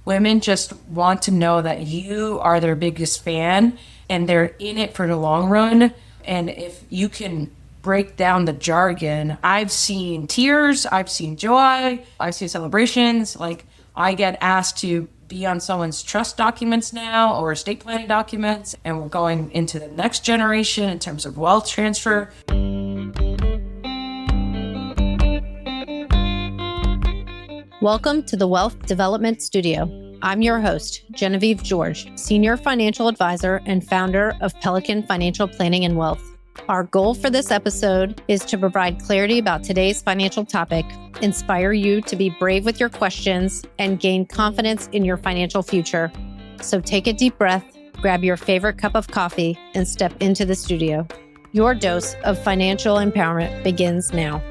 women just want to know that you are their biggest fan and they're in it for the long run. And if you can break down the jargon, I've seen tears, I've seen joy, I've seen celebrations. Like, I get asked to be on someone's trust documents now or estate planning documents, and we're going into the next generation in terms of wealth transfer. Welcome to the Wealth Development Studio. I'm your host, Genevieve George, Senior Financial Advisor and founder of Pelican Financial Planning and Wealth. Our goal for this episode is to provide clarity about today's financial topic, inspire you to be brave with your questions, and gain confidence in your financial future. So take a deep breath, grab your favorite cup of coffee, and step into the studio. Your dose of financial empowerment begins now.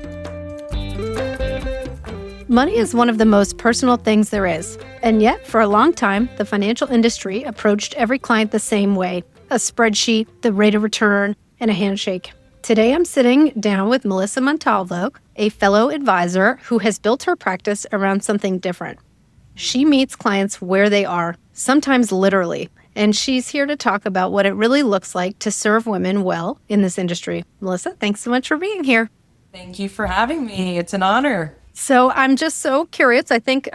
Money is one of the most personal things there is. And yet, for a long time, the financial industry approached every client the same way: a spreadsheet, the rate of return, and a handshake. Today, I'm sitting down with Melissa Montalvo, a fellow advisor who has built her practice around something different. She meets clients where they are, sometimes literally, and she's here to talk about what it really looks like to serve women well in this industry. Melissa, thanks so much for being here. Thank you for having me. It's an honor. So I'm just so curious. I think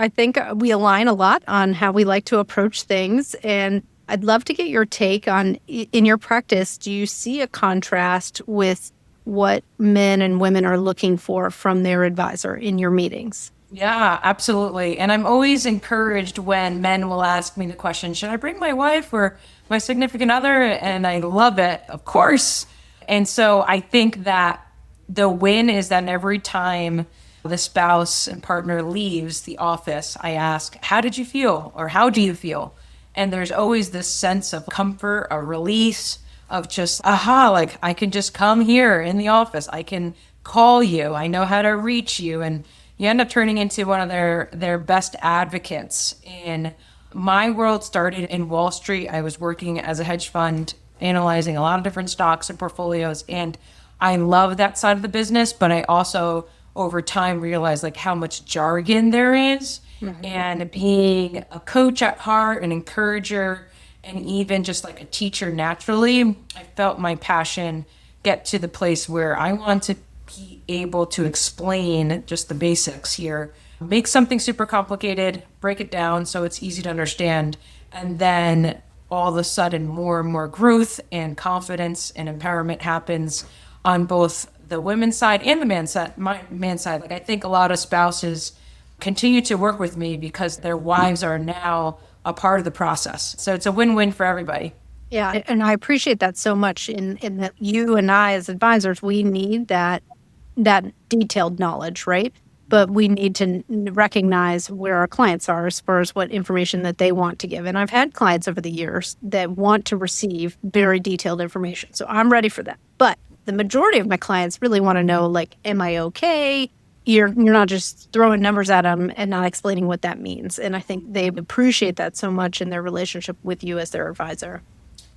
we align a lot on how we like to approach things, and I'd love to get your take on, in your practice, do you see a contrast with what men and women are looking for from their advisor in your meetings? Yeah, absolutely. And I'm always encouraged when men will ask me the question, should I bring my wife or my significant other? And I love it, of course. And so I think that the win is that every time the spouse and partner leaves the office, I ask, how did you feel? Or how do you feel? And there's always this sense of comfort, a release of just, like I can just come here in the office. I can call you. I know how to reach you. And you end up turning into one of their best advocates. And my world started in Wall Street. I was working as a hedge fund, analyzing a lot of different stocks and portfolios. And I love that side of the business, but I also over time realized like how much jargon there is. Mm-hmm. And being a coach at heart, an encourager, and even just like a teacher naturally, I felt my passion get to the place where I want to be able to explain just the basics here, make something super complicated, break it down so it's easy to understand, and then all of a sudden more and more growth and confidence and empowerment happens on both the women's side and the man's side. Like, I think a lot of spouses continue to work with me because their wives are now a part of the process. So it's a win-win for everybody. Yeah, and I appreciate that so much in that you and I as advisors, we need that detailed knowledge, right? But we need to recognize where our clients are as far as what information that they want to give. And I've had clients over the years that want to receive very detailed information. So I'm ready for that. But the majority of my clients really want to know, like, am I okay? You're not just throwing numbers at them and not explaining what that means. And I think they appreciate that so much in their relationship with you as their advisor.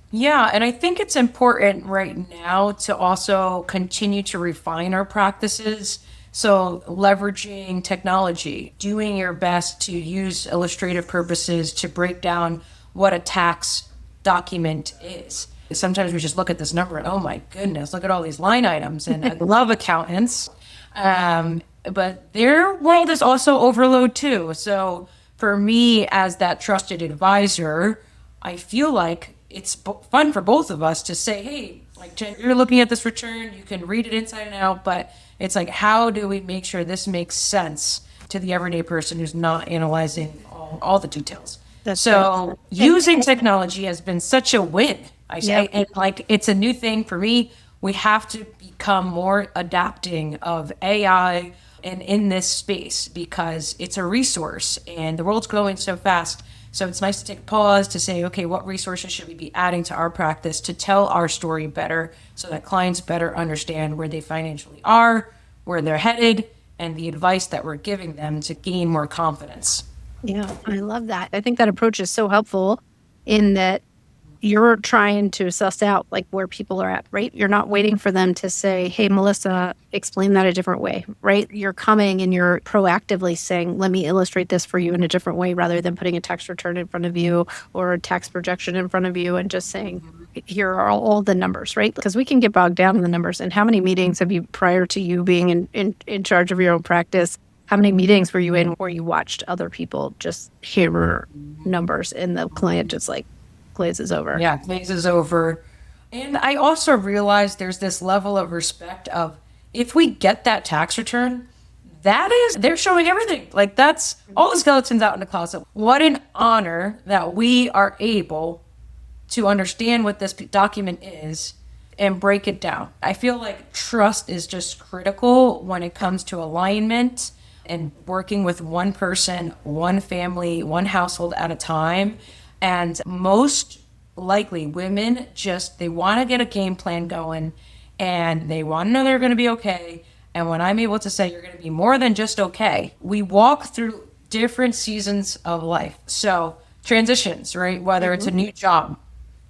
Yeah, and I think it's important right now to also continue to refine our practices. So leveraging technology, doing your best to use illustrative purposes to break down what a tax document is. Sometimes we just look at this number and, oh my goodness, look at all these line items. And I love accountants, but their world is also overload too. So for me as that trusted advisor, I feel like it's fun for both of us to say, hey, like, Jen, you're looking at this return, you can read it inside and out, but it's like, how do we make sure this makes sense to the everyday person who's not analyzing all the details? That's so right. Using technology has been such a win. And like, it's a new thing for me. We have to become more adapting of AI and in this space because it's a resource and the world's growing so fast. So it's nice to take a pause to say, okay, what resources should we be adding to our practice to tell our story better so that clients better understand where they financially are, where they're headed, and the advice that we're giving them to gain more confidence. Yeah, I love that. I think that approach is so helpful in that you're trying to suss out like where people are at, right? You're not waiting for them to say, hey, Melissa, explain that a different way, right? You're coming and you're proactively saying, let me illustrate this for you in a different way rather than putting a tax return in front of you or a tax projection in front of you and just saying, here are all the numbers, right? Because we can get bogged down in the numbers. And how many meetings have you, prior to you being in charge of your own practice, how many meetings were you in where you watched other people just hear numbers and the client just like glazes over? Yeah, glazes over. And I also realized there's this level of respect of if we get that tax return, they're showing everything. Like that's all the skeletons out in the closet. What an honor that we are able to understand what this document is and break it down. I feel like trust is just critical when it comes to alignment and working with one person, one family, one household at a time. And most likely women they want to get a game plan going and they want to know they're going to be okay. And when I'm able to say you're going to be more than just okay, we walk through different seasons of life. So transitions, right? Whether it's a new job,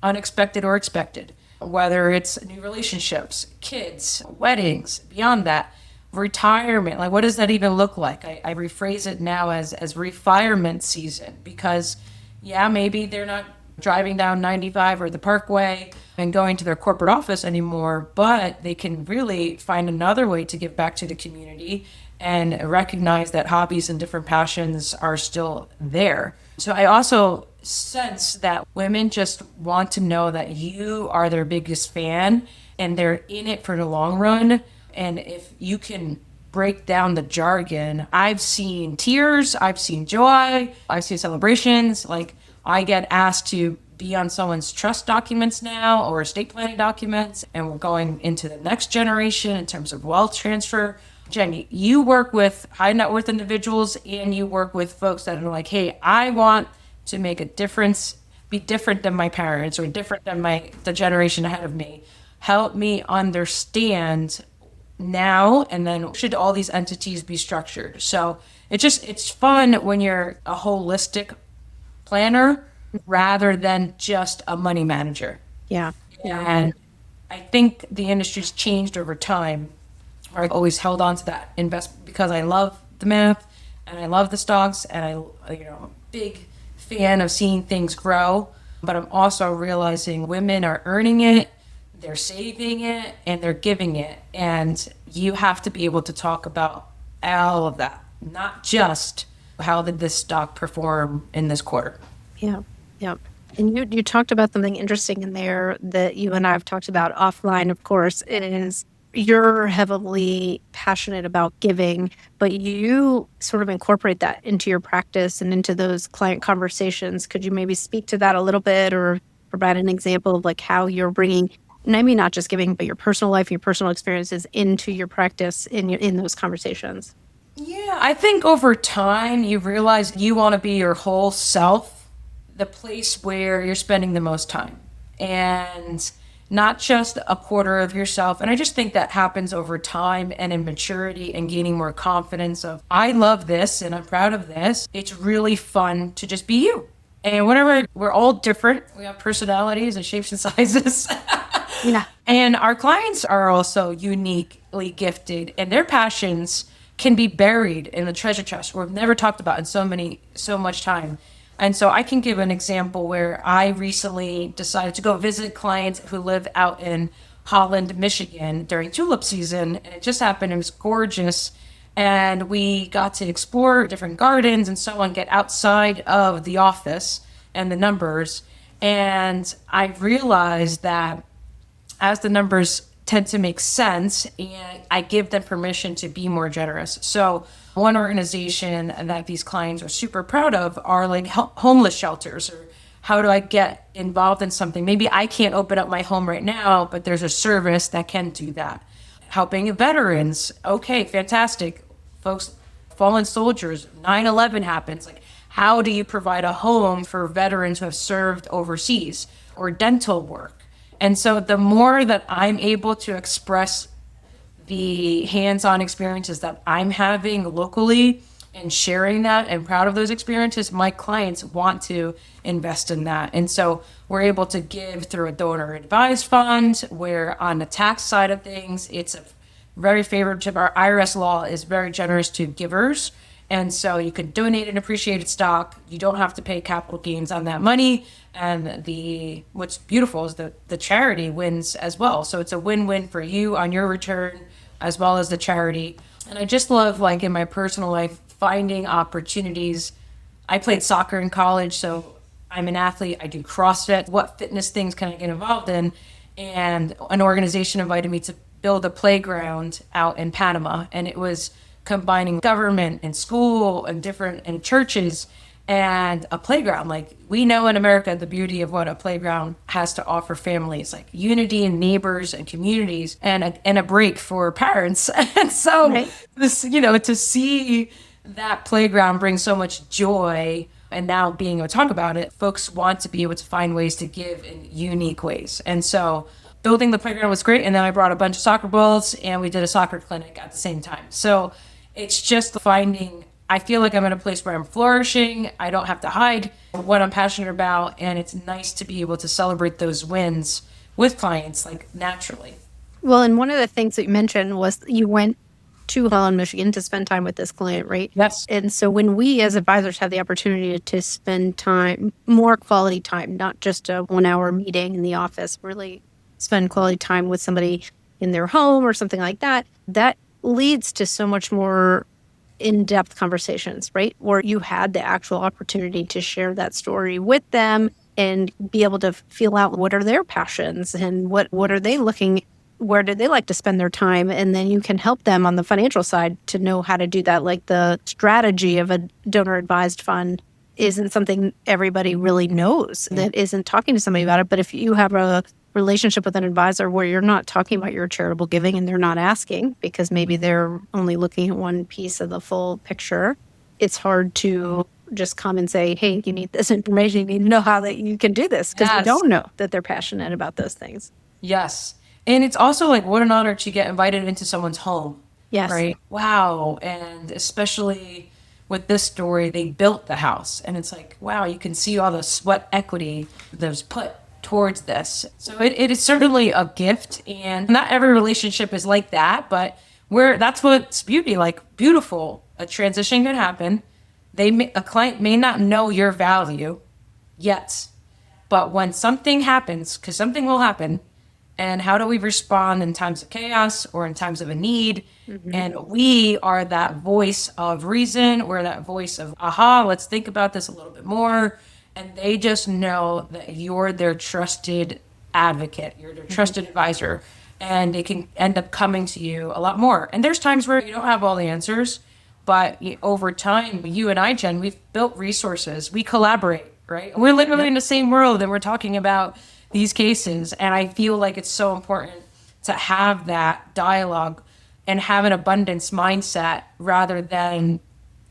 unexpected or expected, whether it's new relationships, kids, weddings, beyond that, retirement. Like, what does that even look like? I rephrase it now as refirement season because, yeah, maybe they're not driving down 95 or the Parkway and going to their corporate office anymore, but they can really find another way to give back to the community and recognize that hobbies and different passions are still there. So I also sense that women just want to know that you are their biggest fan and they're in it for the long run. And if you can break down the jargon, I've seen tears, I've seen joy, I've seen celebrations. Like I get asked to be on someone's trust documents now or estate planning documents, and we're going into the next generation in terms of wealth transfer. Jenny, you work with high net worth individuals and you work with folks that are like, hey, I want to make a difference, be different than my parents or different than the generation ahead of me. Help me understand now and then should all these entities be structured. So it's fun when you're a holistic planner rather than just a money manager. Yeah. And I think the industry's changed over time. I've always held on to that investment because I love the math and I love the stocks and I'm a big fan of seeing things grow. But I'm also realizing women are earning it, they're saving it, and they're giving it. And you have to be able to talk about all of that, not just how did this stock perform in this quarter. Yeah. Yeah. And you talked about something interesting in there that you and I have talked about offline, of course. It is you're heavily passionate about giving, but you sort of incorporate that into your practice and into those client conversations. Could you maybe speak to that a little bit or provide an example of like how you're bringing, maybe not just giving, but your personal life, your personal experiences into your practice in those conversations? Yeah, I think over time you realize you want to be your whole self, the place where you're spending the most time, and not just a quarter of yourself. And I just think that happens over time and in maturity and gaining more confidence of, I love this and I'm proud of this. It's really fun to just be you. And whenever we're all different, we have personalities and shapes and sizes. Yeah. And our clients are also uniquely gifted and their passions can be buried in the treasure chest we've never talked about in so much time. And so I can give an example where I recently decided to go visit clients who live out in Holland, Michigan during tulip season. And it just happened. It was gorgeous. And we got to explore different gardens and so on, get outside of the office and the numbers. And I realized that as the numbers tend to make sense, and I give them permission to be more generous. So one organization that these clients are super proud of are like homeless shelters, or how do I get involved in something? Maybe I can't open up my home right now, but there's a service that can do that. Helping veterans. Okay, fantastic. Folks, fallen soldiers, 9/11 happens. Like, how do you provide a home for veterans who have served overseas, or dental work? And so the more that I'm able to express the hands-on experiences that I'm having locally and sharing that and proud of those experiences, my clients want to invest in that. And so we're able to give through a donor advised fund, where on the tax side of things, it's a very favorable. Our IRS law is very generous to givers. And so you can donate an appreciated stock. You don't have to pay capital gains on that money. And what's beautiful is the charity wins as well. So it's a win-win for you on your return as well as the charity. And I just love, like, in my personal life, finding opportunities. I played soccer in college, so I'm an athlete. I do CrossFit. What fitness things can I get involved in? And an organization invited me to build a playground out in Panama. And it was combining government and school and churches and a playground. Like, we know in America the beauty of what a playground has to offer families, like unity and neighbors and communities, and a break for parents. And so this, to see that playground bring so much joy, and now being able to talk about it, folks want to be able to find ways to give in unique ways. And so building the playground was great. And then I brought a bunch of soccer balls and we did a soccer clinic at the same time. So it's just finding, I feel like I'm in a place where I'm flourishing. I don't have to hide what I'm passionate about. And it's nice to be able to celebrate those wins with clients, like, naturally. Well, and one of the things that you mentioned was you went to Holland, Michigan to spend time with this client, right? Yes. And so when we as advisors have the opportunity to spend time, more quality time, not just a 1 hour meeting in the office, really spend quality time with somebody in their home or something like that, that leads to so much more in-depth conversations, right? Where you had the actual opportunity to share that story with them and be able to feel out what are their passions and what are they looking, where do they like to spend their time? And then you can help them on the financial side to know how to do that. Like, the strategy of a donor advised fund isn't something everybody really knows, that isn't talking to somebody about it. But if you have a relationship with an advisor where you're not talking about your charitable giving and they're not asking because maybe they're only looking at one piece of the full picture, it's hard to just come and say, hey, you need this information. You need to know how that you can do this, because we don't know that they're passionate about those things. Yes. And it's also like, what an honor to get invited into someone's home. Yes. Right. Wow. And especially with this story, they built the house, and it's like, wow, you can see all the sweat equity that was put towards this. So it is certainly a gift, and not every relationship is like that, but that's what's beautiful. A transition can happen. A client may not know your value yet, but when something happens, because something will happen, and how do we respond in times of chaos or in times of a need? Mm-hmm. And we are that voice of reason. We're that voice of, aha, let's think about this a little bit more. And they just know that you're their trusted advocate. You're their trusted advisor. And they can end up coming to you a lot more. And there's times where you don't have all the answers. But over time, you and I, Jen, we've built resources. We collaborate, right? We're literally in the same world, and we're talking about these cases. And I feel like it's so important to have that dialogue and have an abundance mindset rather than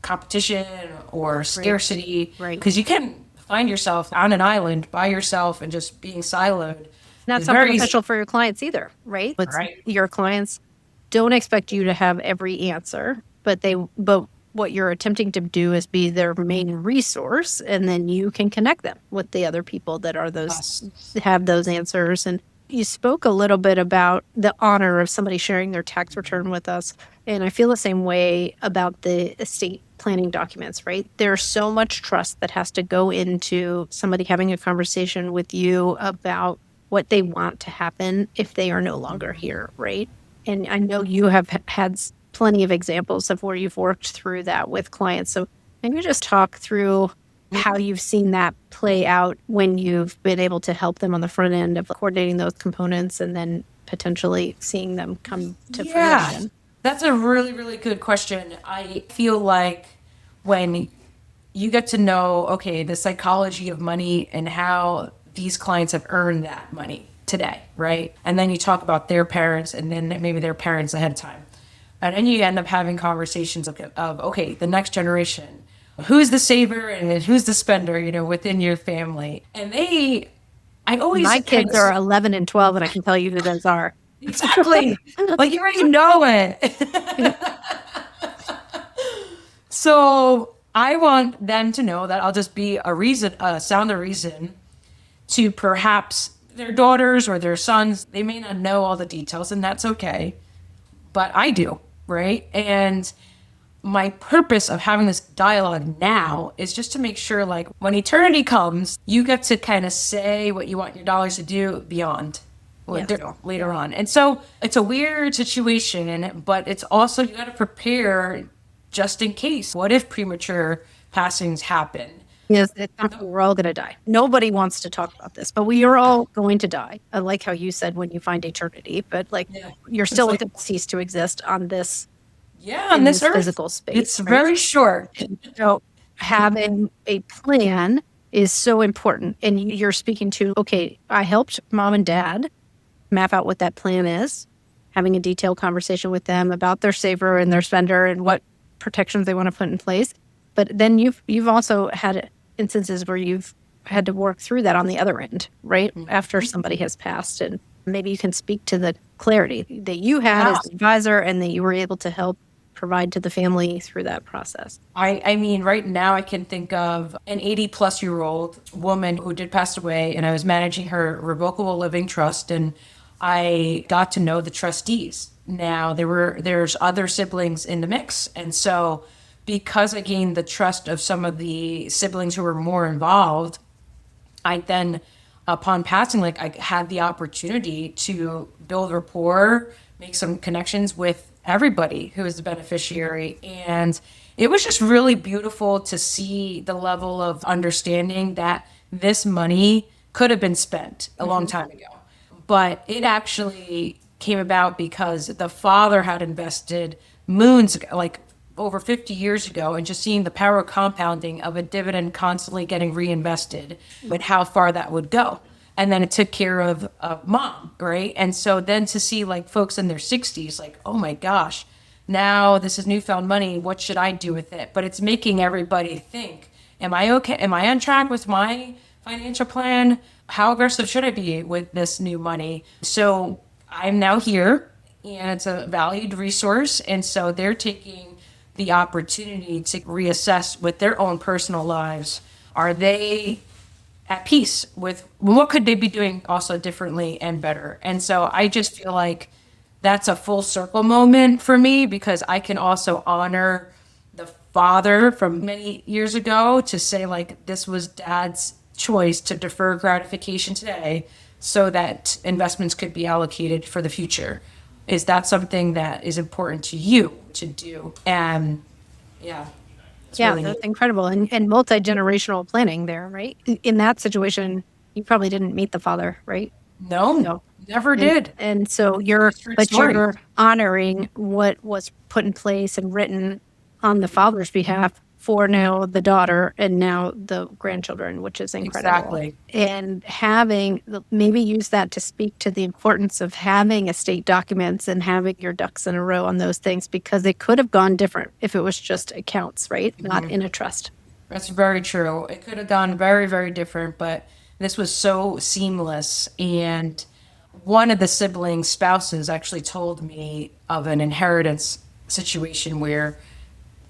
competition or scarcity. Right. Because you can find yourself on an island by yourself and just being siloed. Not so beneficial for your clients either, right? Right. Your clients don't expect you to have every answer, but what you're attempting to do is be their main resource, and then you can connect them with the other people that are have those answers. And you spoke a little bit about the honor of somebody sharing their tax return with us, and I feel the same way about the estate planning documents, right? There's so much trust that has to go into somebody having a conversation with you about what they want to happen if they are no longer here, right? And I know you have had plenty of examples of where you've worked through that with clients. So maybe just talk through how you've seen that play out when you've been able to help them on the front end of coordinating those components and then potentially seeing them come to fruition. That's a really, really good question. I feel like when you get to know, okay, the psychology of money and how these clients have earned that money today, right? And then you talk about their parents and then maybe their parents ahead of time. And then you end up having conversations of okay, the next generation, who's the saver and who's the spender, within your family. And my kids are 11 and 12, and I can tell you who those are. Exactly. Like, you already know it. So I want them to know that I'll just be a sound of reason to perhaps their daughters or their sons. They may not know all the details, and that's okay, but I do, right? And my purpose of having this dialogue now is just to make sure, like, when eternity comes, you get to kind of say what you want your dollars to do beyond what they're doing later on. And so it's a weird situation, but it's also, you got to prepare just in case. What if premature passings happen? Yes, we're all going to die. Nobody wants to talk about this, but we are all going to die. I like how you said when you find eternity, but like you're still going to cease to exist on this. On this earth, physical space. It's very short. So having a plan is so important. And you're speaking to, okay, I helped mom and dad map out what that plan is, having a detailed conversation with them about their saver and their spender and what protections they want to put in place. But then you've also had instances where you've had to work through that on the other end, right? After somebody has passed. And maybe you can speak to the clarity that you had as an advisor and that you were able to help provide to the family through that process. I mean, right now I can think of an 80-plus-year-old woman who did pass away, and I was managing her revocable living trust, and I got to know the trustees. Now there's other siblings in the mix, and so because I gained the trust of some of the siblings who were more involved, I then, upon passing, like, I had the opportunity to build rapport, make some connections with everybody who is the beneficiary. And it was just really beautiful to see the level of understanding that this money could have been spent a long time ago. But it actually came about because the father had invested moons ago, like over 50 years ago, and just seeing the power of compounding of a dividend constantly getting reinvested, but how far that would go. And then it took care of mom, right? And so then to see like folks in their 60s, like, oh my gosh, now this is newfound money. What should I do with it? But it's making everybody think, am I okay? Am I on track with my financial plan? How aggressive should I be with this new money? So I'm now here, and it's a valued resource. And so they're taking the opportunity to reassess with their own personal lives. Are they at peace with what could they be doing also differently and better? And so I just feel like that's a full circle moment for me, because I can also honor the father from many years ago to say, like, this was dad's choice to defer gratification today so that investments could be allocated for the future. Is that something that is important to you to do? And really that's incredible. And multi-generational planning there, right? In that situation, you probably didn't meet the father, right? No, never did. And so you're honoring what was put in place and written on the father's behalf for now the daughter and now the grandchildren, which is incredible. Exactly. And maybe use that to speak to the importance of having estate documents and having your ducks in a row on those things, because it could have gone different if it was just accounts, right? Not in a trust. That's very true. It could have gone very, very different, but this was so seamless. And one of the siblings' spouses actually told me of an inheritance situation where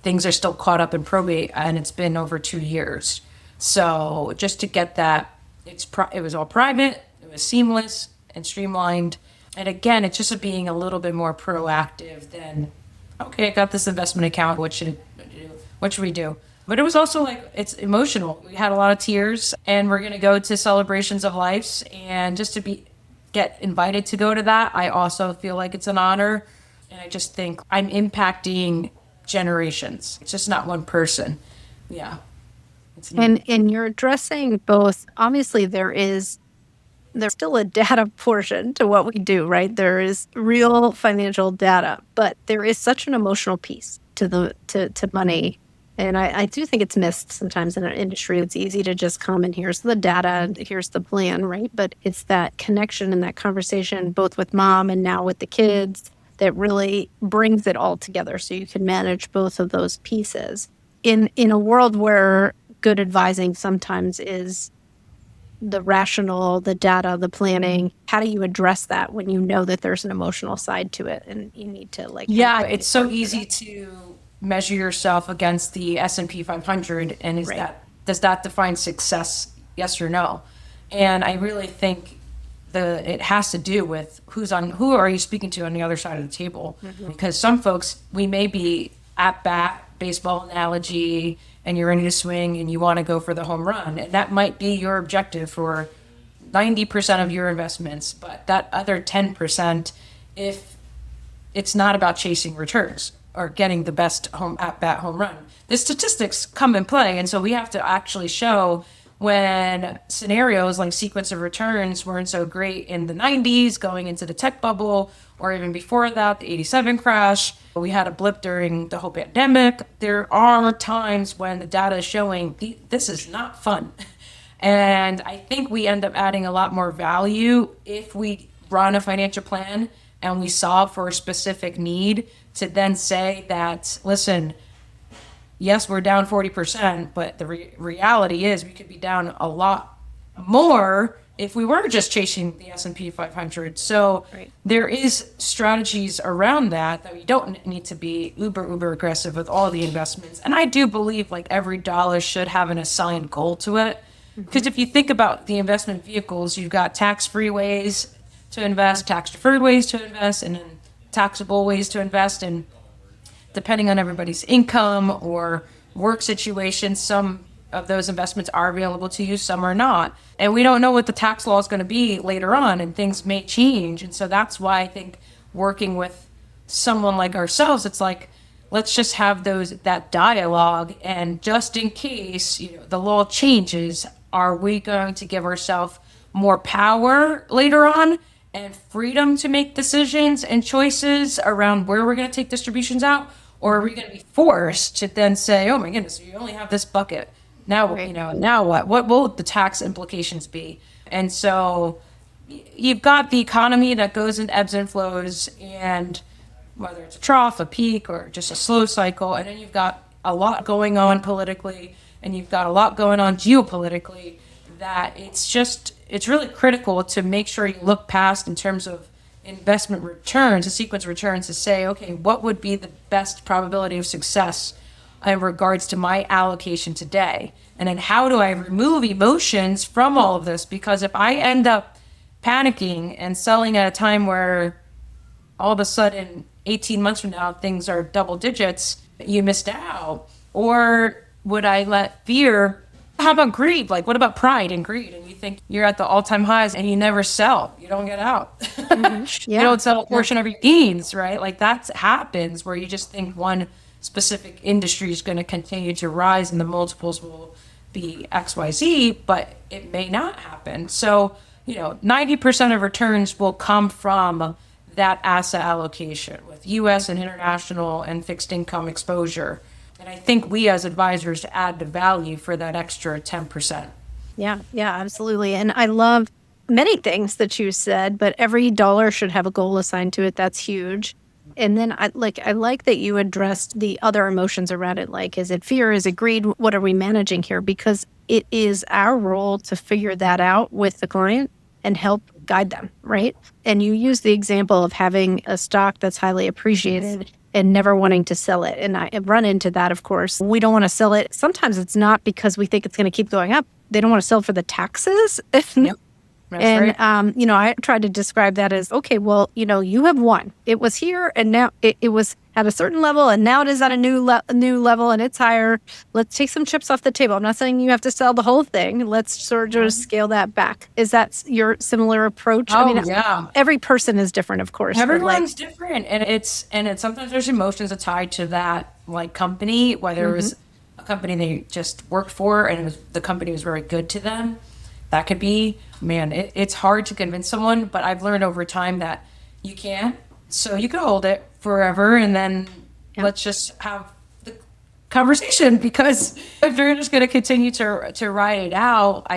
things are still caught up in probate, and it's been over 2 years. So just to get that, it was all private, it was seamless and streamlined. And again, it's just being a little bit more proactive than, okay, I got this investment account, what should we do? But it was also like, it's emotional. We had a lot of tears, and we're gonna go to celebrations of lives, and just to get invited to go to that, I also feel like it's an honor. And I just think I'm impacting generations. It's just not one person. Yeah. And you're addressing both. Obviously, there's still a data portion to what we do, right? There is real financial data, but there is such an emotional piece to money. And I do think it's missed sometimes in our industry. It's easy to just come and here's the data and here's the plan, right? But it's that connection and that conversation both with mom and now with the kids that really brings it all together, so you can manage both of those pieces. In a world where good advising sometimes is the rational, the data, the planning, how do you address that when you know that there's an emotional side to it and you need to it's so easy to measure yourself against the S&P 500, and does that define success, yes or no? And I really think it has to do with who are you speaking to on the other side of the table? Because some folks, we may be at bat, baseball analogy, and you're ready to swing and you want to go for the home run, and that might be your objective for 90% of your investments. But that other 10%, if it's not about chasing returns or getting the best at-bat home run, the statistics come in play. And so we have to actually show when scenarios like sequence of returns weren't so great in the 90s, going into the tech bubble, or even before that, the 87 crash, we had a blip during the whole pandemic. There are times when the data is showing this is not fun. And I think we end up adding a lot more value if we run a financial plan and we solve for a specific need, to then say that, listen, yes, we're down 40%, but the reality is we could be down a lot more if we were just chasing the S&P 500. So there is strategies around that we don't need to be uber aggressive with all the investments. And I do believe like every dollar should have an assigned goal to it. Because if you think about the investment vehicles, you've got tax-free ways to invest, tax-deferred ways to invest, and then taxable ways to invest. And depending on everybody's income or work situation, some of those investments are available to you, some are not. And we don't know what the tax law is going to be later on, and things may change. And so that's why I think working with someone like ourselves, it's like, let's just have that dialogue, and just in case the law changes, are we going to give ourselves more power later on and freedom to make decisions and choices around where we're going to take distributions out? Or are we going to be forced to then say, oh my goodness, you only have this bucket. Now, now what? What will the tax implications be? And so you've got the economy that goes in ebbs and flows, and whether it's a trough, a peak, or just a slow cycle. And then you've got a lot going on politically, and you've got a lot going on geopolitically, that it's really critical to make sure you look past in terms of investment returns, a sequence of returns, to say, okay, what would be the best probability of success in regards to my allocation today? And then how do I remove emotions from all of this? Because if I end up panicking and selling at a time where all of a sudden 18 months from now things are double digits, you missed out. Or would I let fear? How about greed? Like, what about pride and greed? And you think you're at the all-time highs and you never sell. You don't get out. You don't sell a portion of your gains, right? Like, that happens where you just think one specific industry is going to continue to rise and the multiples will be XYZ, but it may not happen. So, 90% of returns will come from that asset allocation with U.S. and international and fixed income exposure. And I think we as advisors add the value for that extra 10%. Yeah, absolutely. And I love many things that you said, but every dollar should have a goal assigned to it. That's huge. And then I like that you addressed the other emotions around it. Like, is it fear? Is it greed? What are we managing here? Because it is our role to figure that out with the client and help guide them, right? And you use the example of having a stock that's highly appreciated and never wanting to sell it. And I run into that, of course. We don't want to sell it. Sometimes it's not because we think it's going to keep going up. They don't want to sell for the taxes. Yep. That's right. I tried to describe that as, okay, well, you have won. It was here, and now it was at a certain level, and now it is at a new level, and it's higher. Let's take some chips off the table. I'm not saying you have to sell the whole thing. Let's sort of scale that back. Is that your similar approach? Yeah. Every person is different, of course. Everyone's different, and it's sometimes there's emotions tied to that, like, company, whether it was a company they just worked for and the company was very good to them. That could be, it's hard to convince someone, but I've learned over time that you can't. So you can hold it forever, and then let's just have the conversation, because if you're just going to continue to ride it out,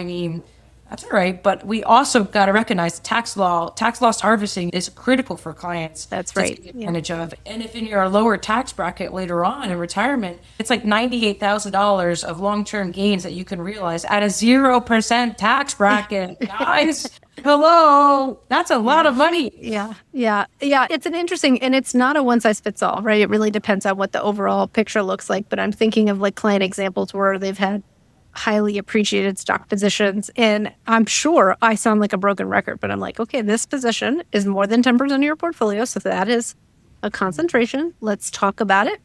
that's all right. But we also got to recognize tax loss harvesting is critical for clients. That's right. To take advantage of. And if in your lower tax bracket later on in retirement, it's like $98,000 of long-term gains that you can realize at a 0% tax bracket, guys. hello, that's a lot of money. Yeah. It's an interesting, and it's not a one size fits all, right? It really depends on what the overall picture looks like. But I'm thinking of like client examples where they've had highly appreciated stock positions. And I'm sure I sound like a broken record, but I'm like, okay, this position is more than 10% of your portfolio. So that is a concentration. Let's talk about it.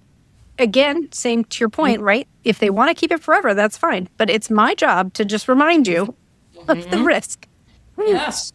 Again, same to your point, right? If they want to keep it forever, that's fine. But it's my job to just remind you of the risk. Yes.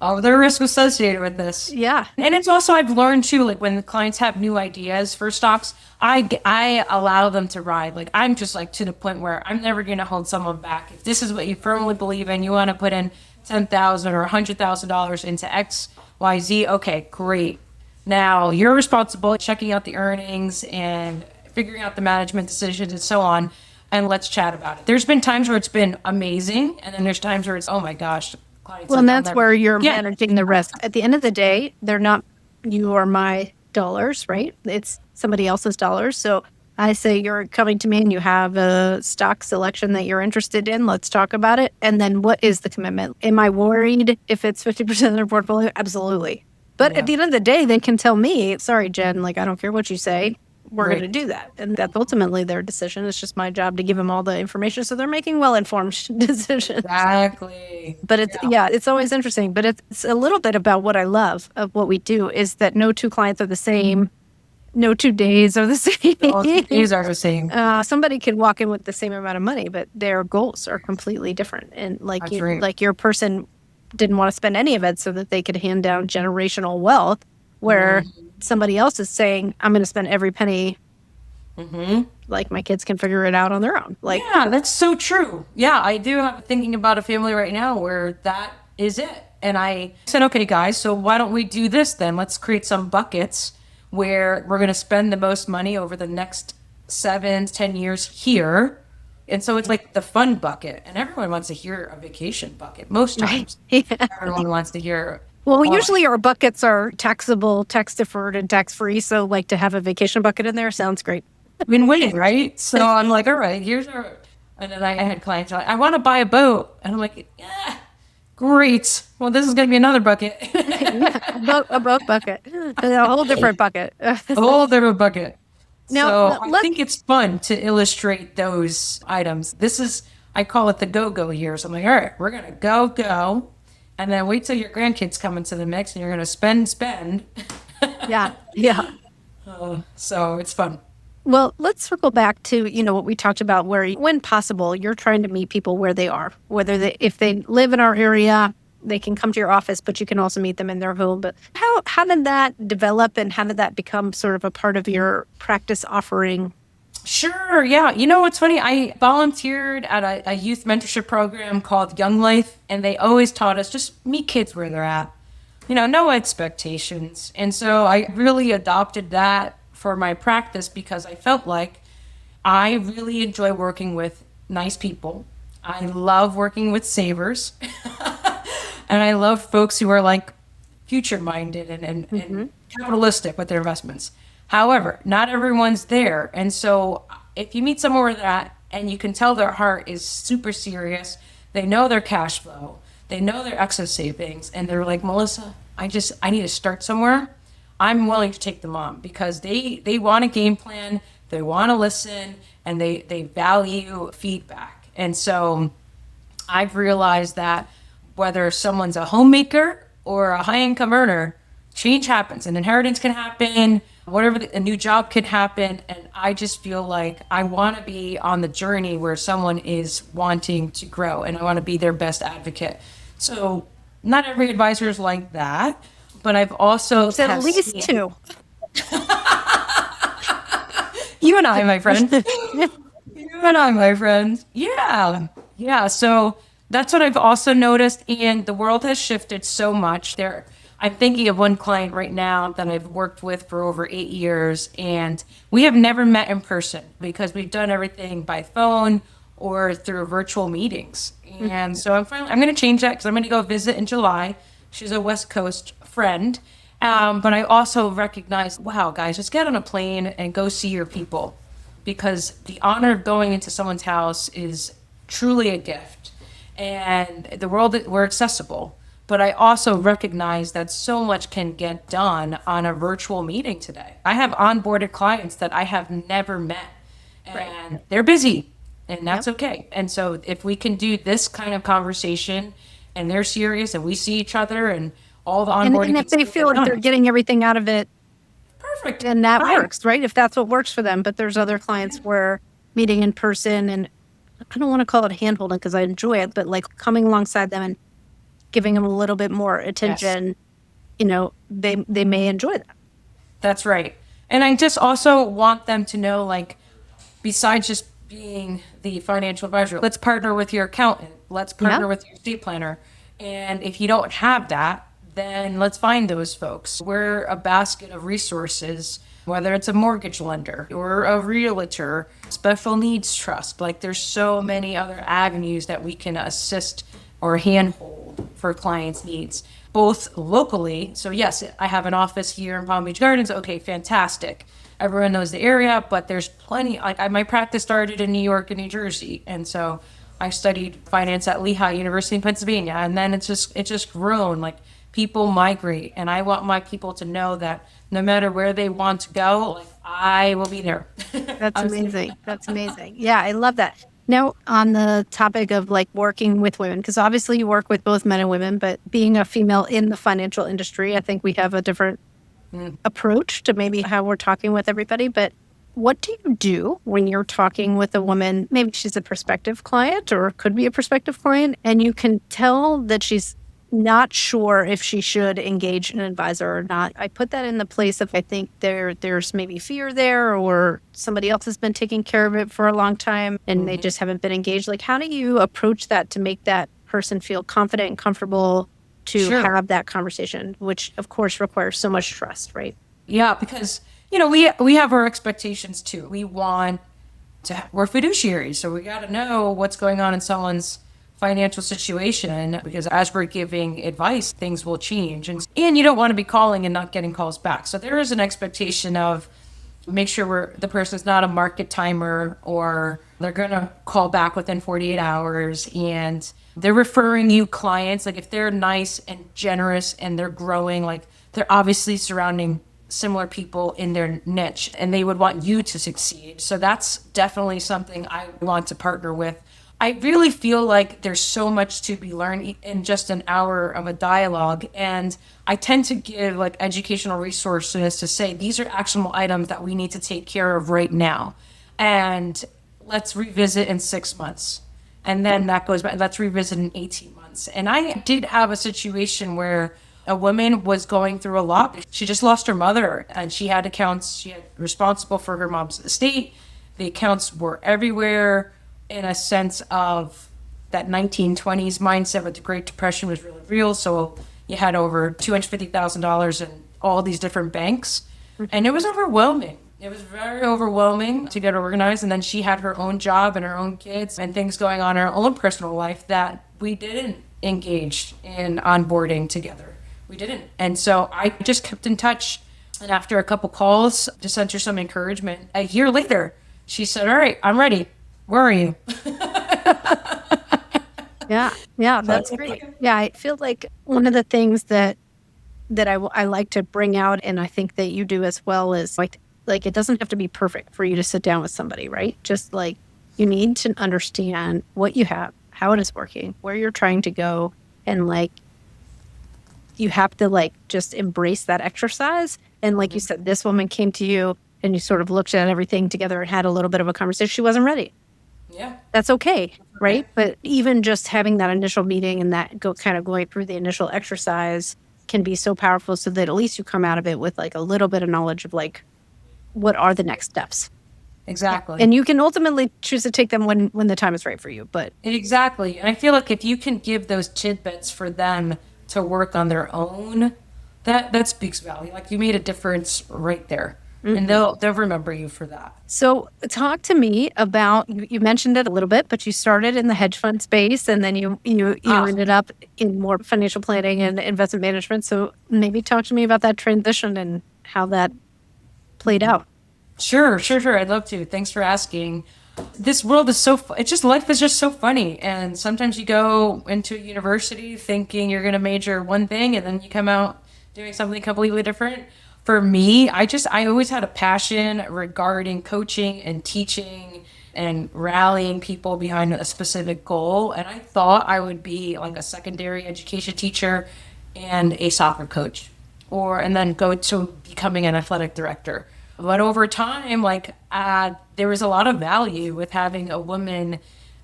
Oh, the risk associated with this. Yeah. And it's also, I've learned too, like when the clients have new ideas for stocks, I allow them to ride. Like I'm just like to the point where I'm never going to hold someone back. If this is what you firmly believe in, you want to put in $10,000 or $100,000 into X, Y, Z. Okay, great. Now you're responsible checking out the earnings and figuring out the management decisions and so on. And let's chat about it. There's been times where it's been amazing. And then there's times where it's, oh my gosh. Well, and that's where you're managing the risk. At the end of the day, they're not you or my dollars, right? It's somebody else's dollars. So I say you're coming to me and you have a stock selection that you're interested in. Let's talk about it. And then what is the commitment? Am I worried if it's 50% of their portfolio? Absolutely. But at the end of the day, they can tell me, sorry, Jen, like, I don't care what you say. We're going to do that. And that's ultimately their decision. It's just my job to give them all the information so they're making well-informed decisions. Exactly. But it's always interesting. But it's a little bit about what I love of what we do is that no two clients are the same. No 2 days are the same. All 2 days are the same. Somebody can walk in with the same amount of money, but their goals are completely different. And like like your person didn't want to spend any of it so that they could hand down generational wealth, where somebody else is saying, I'm going to spend every penny. Like my kids can figure it out on their own. Like, yeah, that's so true. Yeah, I do have thinking about a family right now where that is it. And I said, okay, guys, so why don't we do this then? Let's create some buckets where we're going to spend the most money over the next 7-10 years here. And so it's like the fun bucket. And everyone wants to hear a vacation bucket. Most times, everyone wants to hear. Well, usually our buckets are taxable, tax deferred, and tax free. So, like to have a vacation bucket in there sounds great. I've been waiting, right? So I'm like, all right, here's our. And then I had clients like, I want to buy a boat, and I'm like, yeah, great. Well, this is going to be another bucket. A boat bucket, a whole different bucket. A whole different bucket. Now, so I think it's fun to illustrate those items. This is, I call it the go-go years. I'm like, all right, we're going to go. And then wait till your grandkids come into the mix and you're going to spend. Yeah. So it's fun. Well, let's circle back to, what we talked about where, when possible, you're trying to meet people where they are, if they live in our area, they can come to your office, but you can also meet them in their home. But how did that develop and how did that become sort of a part of your practice offering? Sure. Yeah. What's funny? I volunteered at a youth mentorship program called Young Life, and they always taught us just meet kids where they're at, no expectations. And so I really adopted that for my practice because I felt like I really enjoy working with nice people. I love working with savers. And I love folks who are like future minded and capitalistic with their investments. However, not everyone's there. And so if you meet someone where they're at and you can tell their heart is super serious, they know their cash flow, they know their excess savings, and they're like, Melissa, I need to start somewhere. I'm willing to take them on because they want a game plan, they want to listen, and they value feedback. And so I've realized that whether someone's a homemaker or a high-income earner, change happens. An inheritance can happen, a new job could happen. And I just feel like I want to be on the journey where someone is wanting to grow and I want to be their best advocate. So not every advisor is like that, but I've also... It's at least two. You and I, my friend. You and I, my friend. Yeah. So that's what I've also noticed. And the world has shifted so much. I'm thinking of one client right now that I've worked with for over 8 years, and we have never met in person because we've done everything by phone or through virtual meetings. And so I'm going to change that because I'm going to go visit in July. She's a West Coast friend. But I also recognize, wow, guys, just get on a plane and go see your people, because the honor of going into someone's house is truly a gift. and the world, we're accessible. But I also recognize that so much can get done on a virtual meeting today. I have onboarded clients that I have never met, and they're busy, and that's okay. And so if we can do this kind of conversation and they're serious and we see each other and all the onboarding. And if they feel like they're getting everything out of it, perfect. then that works, right? If that's what works for them. But there's other clients where meeting in person, and I don't want to call it hand-holding because I enjoy it, but like coming alongside them and giving them a little bit more attention, they may enjoy that. That's right. And I just also want them to know, like, besides just being the financial advisor, let's partner with your accountant. Let's partner with your estate planner. And if you don't have that, then let's find those folks. We're a basket of resources, whether it's a mortgage lender or a realtor, special needs trust. Like, there's so many other avenues that we can assist or handhold for clients' needs, both locally. So yes, I have an office here in Palm Beach Gardens. Okay, fantastic. Everyone knows the area, but there's plenty. Like, my practice started in New York and New Jersey, and so I studied finance at Lehigh University in Pennsylvania, and then it's just grown. Like, people migrate, and I want my people to know that no matter where they want to go, like, I will be there. That's amazing. That's amazing. Yeah, I love that. Now, on the topic of like working with women, because obviously you work with both men and women, but being a female in the financial industry, I think we have a different approach to maybe how we're talking with everybody. But what do you do when you're talking with a woman? Maybe she's a prospective client or could be a prospective client, and you can tell that she's not sure if she should engage an advisor or not. I put that in the place of, I think there's maybe fear there, or somebody else has been taking care of it for a long time and they just haven't been engaged. Like, how do you approach that to make that person feel confident and comfortable to have that conversation, which of course requires so much trust, right? Yeah, because, we have our expectations too. We're fiduciaries, so we got to know what's going on in someone's financial situation, because as we're giving advice, things will change. And you don't want to be calling and not getting calls back. So there is an expectation of make sure the person's not a market timer, or they're going to call back within 48 hours. And they're referring you clients. Like, if they're nice and generous and they're growing, like, they're obviously surrounding similar people in their niche and they would want you to succeed. So that's definitely something I want to partner with. I really feel like there's so much to be learned in just an hour of a dialogue. And I tend to give like educational resources to say, these are actionable items that we need to take care of right now. And let's revisit in 6 months. And then that goes back, let's revisit in 18 months. And I did have a situation where a woman was going through a lot. She just lost her mother, and she had accounts. She had responsible for her mom's estate. The accounts were everywhere, in a sense of that 1920s mindset with the Great Depression was really real. So you had over $250,000 in all these different banks. And it was overwhelming. It was very overwhelming to get organized. And then she had her own job and her own kids and things going on in her own personal life that we didn't engage in onboarding together. We didn't. And so I just kept in touch. And after a couple calls, just sent her some encouragement. A year later, she said, all right, I'm ready. Where are you? Yeah, that's great. Yeah, I feel like one of the things that I like to bring out, and I think that you do as well, is like it doesn't have to be perfect for you to sit down with somebody, right? Just like you need to understand what you have, how it is working, where you're trying to go, and like you have to like just embrace that exercise. And like you said, this woman came to you and you sort of looked at everything together and had a little bit of a conversation. She wasn't ready. Yeah. That's okay, right? But even just having that initial meeting and that kind of going through the initial exercise can be so powerful, so that at least you come out of it with like a little bit of knowledge of like, what are the next steps? Exactly. And you can ultimately choose to take them when the time is right for you. But exactly. And I feel like if you can give those tidbits for them to work on their own, that speaks value. Like, you made a difference right there. And they'll remember you for that. So talk to me about, you mentioned it a little bit, but you started in the hedge fund space, and then you ended up in more financial planning and investment management. So maybe talk to me about that transition and how that played out. Sure. I'd love to. Thanks for asking. this world is so, it's just, life is just so funny. And sometimes you go into university thinking you're going to major one thing and then you come out doing something completely different. For me, I always had a passion regarding coaching and teaching and rallying people behind a specific goal. And I thought I would be like a secondary education teacher and a soccer coach, and then go to becoming an athletic director. But over time, there was a lot of value with having a woman,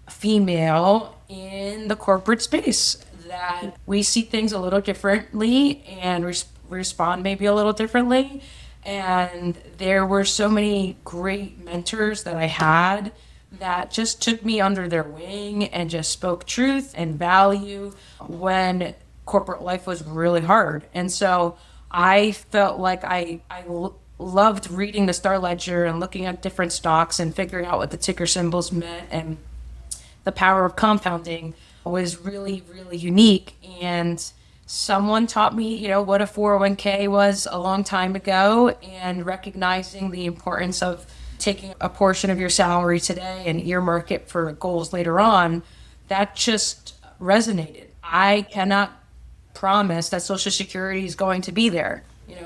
female in the corporate space, that we see things a little differently and respond maybe a little differently. And there were so many great mentors that I had that just took me under their wing and just spoke truth and value when corporate life was really hard. And so I felt like I loved reading the Star Ledger and looking at different stocks and figuring out what the ticker symbols meant, and the power of compounding was really, really unique. And someone taught me, what a 401k was a long time ago, and recognizing the importance of taking a portion of your salary today and earmark it for goals later on. That just resonated. I cannot promise that Social Security is going to be there.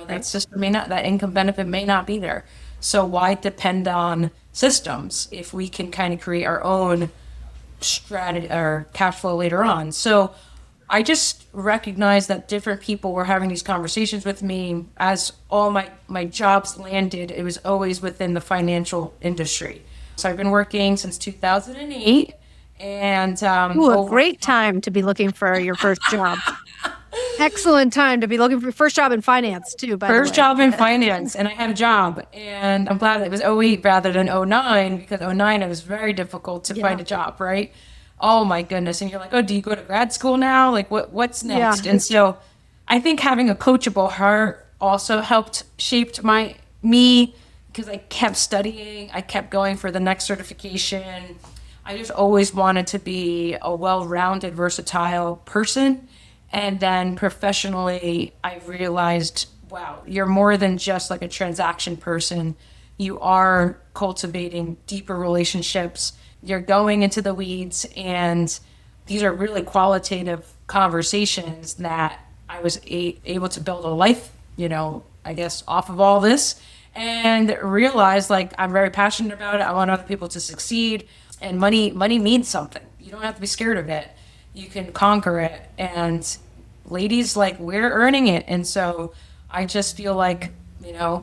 That system that income benefit may not be there. So why depend on systems if we can kind of create our own strategy or cash flow later on? So I just recognized that different people were having these conversations with me. As all my jobs landed, it was always within the financial industry. So I've been working since 2008. And a great time to be looking for your first job. Excellent time to be looking for your first job in finance too, by the way. First job in finance, and I had a job. And I'm glad it was 08 rather than 09, because 09 it was very difficult to find a job, right? Oh my goodness. And you're like, oh, do you go to grad school now? Like what's next? Yeah. And so I think having a coachable heart also helped shaped me, because I kept studying, I kept going for the next certification. I just always wanted to be a well-rounded, versatile person. And then professionally, I realized, wow, you're more than just like a transaction person. You are cultivating deeper relationships. You're going into the weeds, and these are really qualitative conversations that I was able to build a life, I guess, off of all this, and realize I'm very passionate about it. I want other people to succeed, and money means something. You don't have to be scared of it. You can conquer it. And ladies, we're earning it. And so I just feel like, we're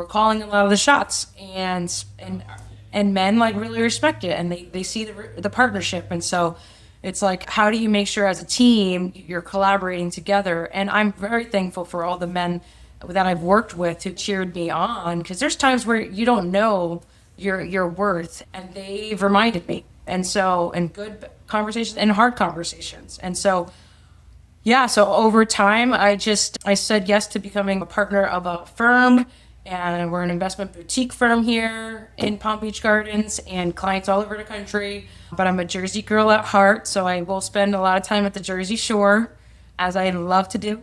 calling a lot of the shots, and men really respect it, and they see the partnership. And so it's how do you make sure as a team you're collaborating together? And I'm very thankful for all the men that I've worked with who cheered me on, because there's times where you don't know your worth, and they've reminded me. And so, in good conversations and hard conversations. And so, so over time, I said yes to becoming a partner of a firm, and we're an investment boutique firm here in Palm Beach Gardens, and clients all over the country. But I'm a Jersey girl at heart, so I will spend a lot of time at the Jersey Shore, as I love to do.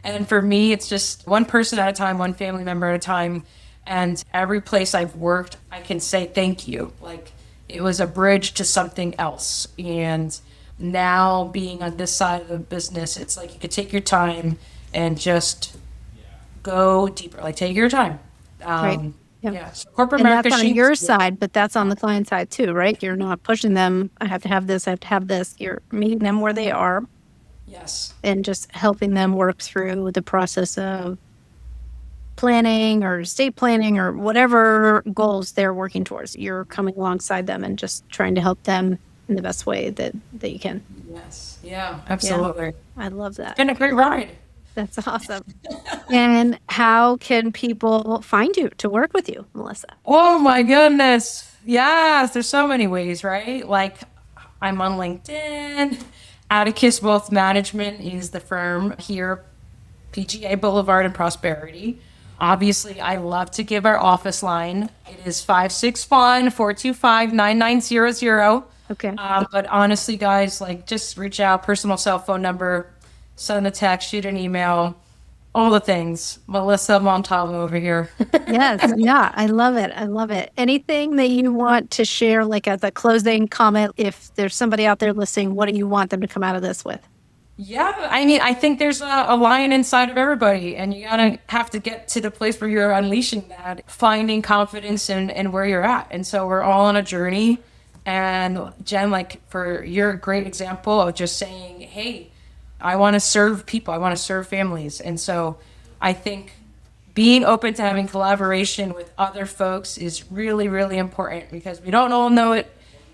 And for me, it's just one person at a time, one family member at a time. And every place I've worked, I can say thank you. It was a bridge to something else. And now being on this side of the business, it's you could take your time and just go deeper. Take your time. Right. Yep. Yeah. So corporate and America, that's on your side, but that's on the client side too, right? You're not pushing them. I have to have this. I have to have this. You're meeting them where they are. Yes. And just helping them work through the process of planning or estate planning or whatever goals they're working towards. You're coming alongside them and just trying to help them in the best way that you can. Yes. Yeah, absolutely. Yeah, I love that. It's been a great ride. That's awesome. And how can people find you to work with you, Melissa? Oh my goodness. Yes, there's so many ways, right? I'm on LinkedIn. Atticus Wealth Management is the firm here, PGA Boulevard and Prosperity. Obviously, I love to give our office line. It is 561-425-9900. Okay. But honestly, guys, just reach out, personal cell phone number, send a text, shoot an email. All the things. Melissa Montalvo over here. Yes, yeah, I love it. I love it. Anything that you want to share, like as a closing comment, if there's somebody out there listening, what do you want them to come out of this with? Yeah, I mean, I think there's a lion inside of everybody, and you gotta have to get to the place where you're unleashing that, finding confidence in where you're at. And so we're all on a journey. And Jen, like, for your great example of just saying, hey, I want to serve people, I want to serve families. And so I think being open to having collaboration with other folks is really, really important because we don't all know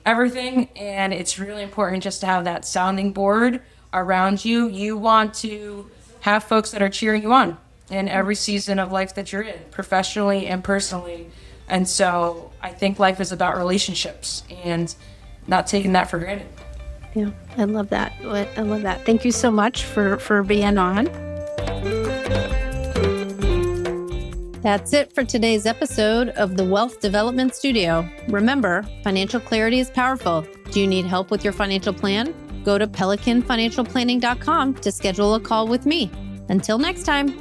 everything. And it's really important just to have that sounding board around you. You want to have folks that are cheering you on in every season of life that you're in, professionally and personally. And so I think life is about relationships and not taking that for granted. Yeah, I love that. I love that. Thank you so much for being on. That's it for today's episode of the Wealth Development Studio. Remember, financial clarity is powerful. Do you need help with your financial plan? Go to pelicanfinancialplanning.com to schedule a call with me. Until next time.